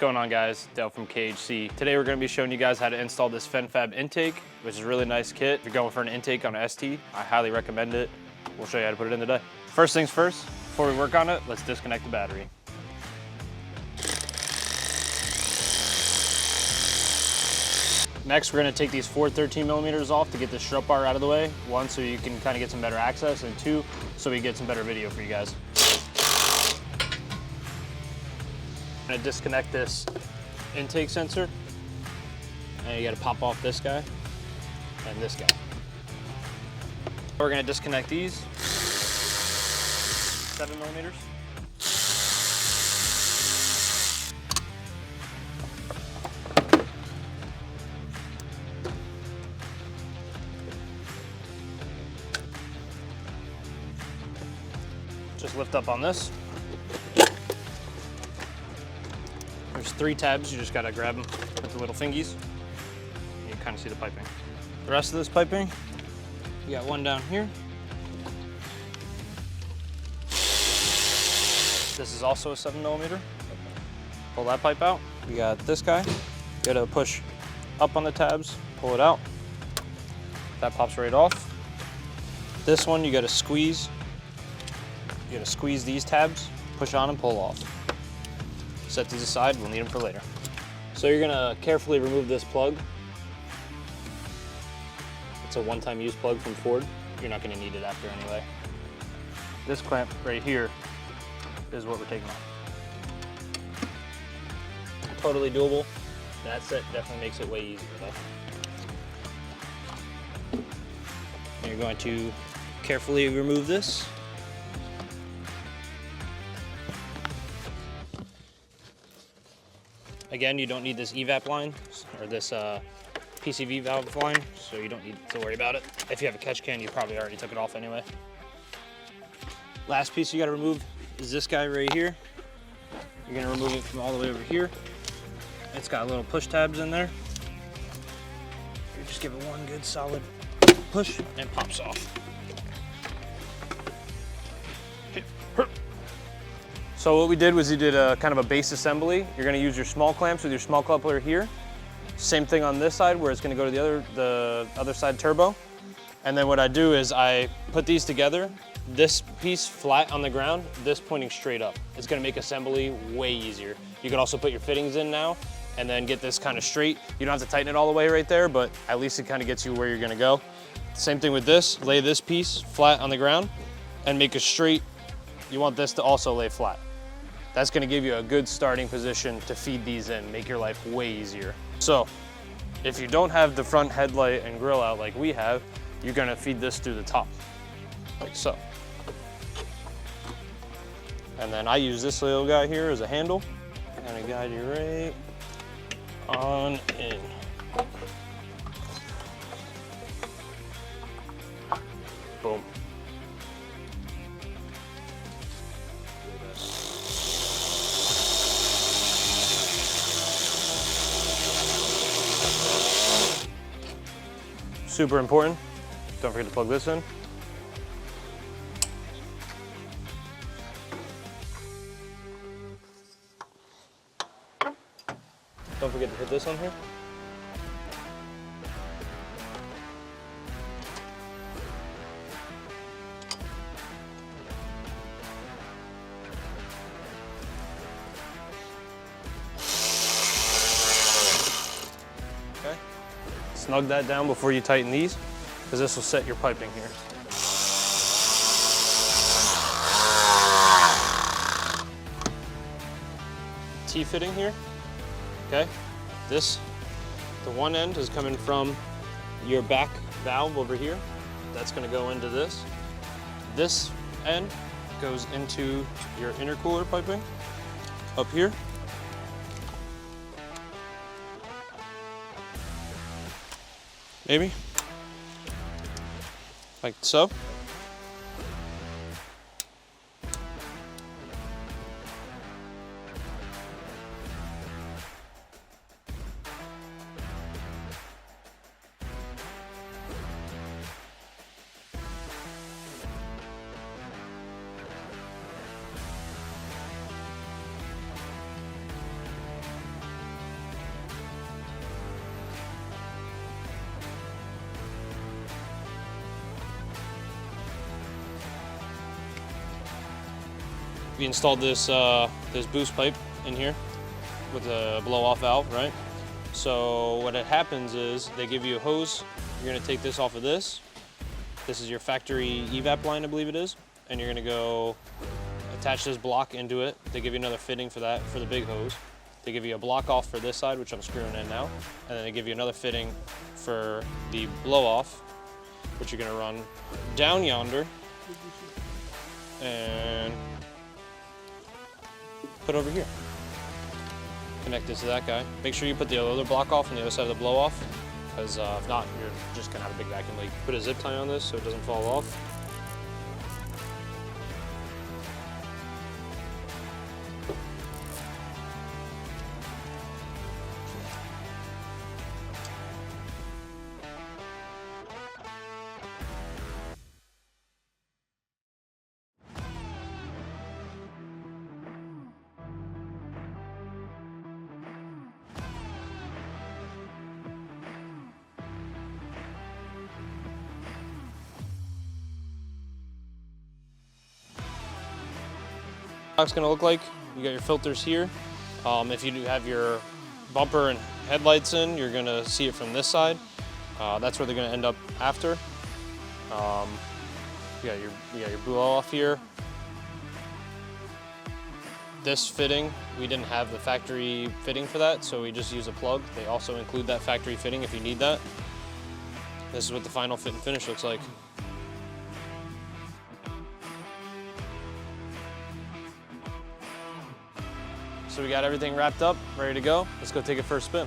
going on, guys? Dale from KHC. Today we're going to be showing you guys how to install this FenFab intake, which is a really nice kit. If you're going for an intake on an ST, I highly recommend it. We'll show you how to put it in today. First things first, before we work on it, let's disconnect the battery. Next, we're going to take these four 13mm off to get this strut bar out of the way. One, so you can kind of get some better access, and two, so we get some better video for you guys. I'm going to disconnect this intake sensor, and you got to pop off this guy and this guy. We're going to disconnect these 7mm. Just lift up on this. There's 3 tabs, you just gotta grab them with the little fingies. You can kind of see the piping. The rest of this piping, you got one down here. This is also a 7mm. Pull that pipe out. You got this guy. You gotta push up on the tabs, pull it out. That pops right off. This one, you gotta squeeze. You gotta squeeze these tabs, push on and pull off. Set these aside, we'll need them for later. So you're gonna carefully remove this plug. It's a one-time use plug from Ford. You're not gonna need it after anyway. This clamp right here is what we're taking off. Totally doable. That set definitely makes it way easier though. And you're going to carefully remove this. Again, you don't need this evap line or this PCV valve line, so you don't need to worry about it. If you have a catch can, you probably already took it off anyway. Last piece you gotta remove is this guy right here. You're gonna remove it from all the way over here. It's got little push tabs in there. You just give it one good solid push and it pops off. So what we did was you did a kind of a base assembly. You're gonna use your small clamps with your small coupler here. Same thing on this side where it's gonna go to the other side turbo. And then what I do is I put these together, this piece flat on the ground, this pointing straight up. It's gonna make assembly way easier. You can also put your fittings in now and then get this kind of straight. You don't have to tighten it all the way right there, but at least it kind of gets you where you're gonna go. Same thing with this, lay this piece flat on the ground and make a straight. You want this to also lay flat. That's gonna give you a good starting position to feed these in, make your life way easier. So, if you don't have the front headlight and grille out like we have, you're gonna feed this through the top, like so. And then I use this little guy here as a handle, and I guide you right on in. Boom. Super important. Don't forget to plug this in. Don't forget to hit this on here. Okay. Snug that down before you tighten these, because this will set your piping here. T-fitting here, okay? The one end is coming from your back valve over here. That's gonna go into this. This end goes into your intercooler piping up here. Maybe, like so. we installed this this boost pipe in here with a blow-off valve, right? So what happens is they give you a hose. You're gonna take this off of this. This is your factory evap line, I believe it is. And you're gonna go attach this block into it. They give you another fitting for that, for the big hose. They give you a block off for this side, which I'm screwing in now. And then they give you another fitting for the blow-off, which you're gonna run down yonder and put over here. Connect this to that guy. Make sure you put the other block off on the other side of the blow-off, because if not, you're just gonna have a big vacuum leak. Put a zip tie on this so it doesn't fall off. It's gonna look like. You got your filters here. If you do have your bumper and headlights in, you're gonna see it from this side. That's where they're gonna end up after. You got your blow-off here. This fitting, we didn't have the factory fitting for that, so we just use a plug. They also include that factory fitting if you need that. This is what the final fit and finish looks like. So we got everything wrapped up, ready to go. Let's go take it for a spin.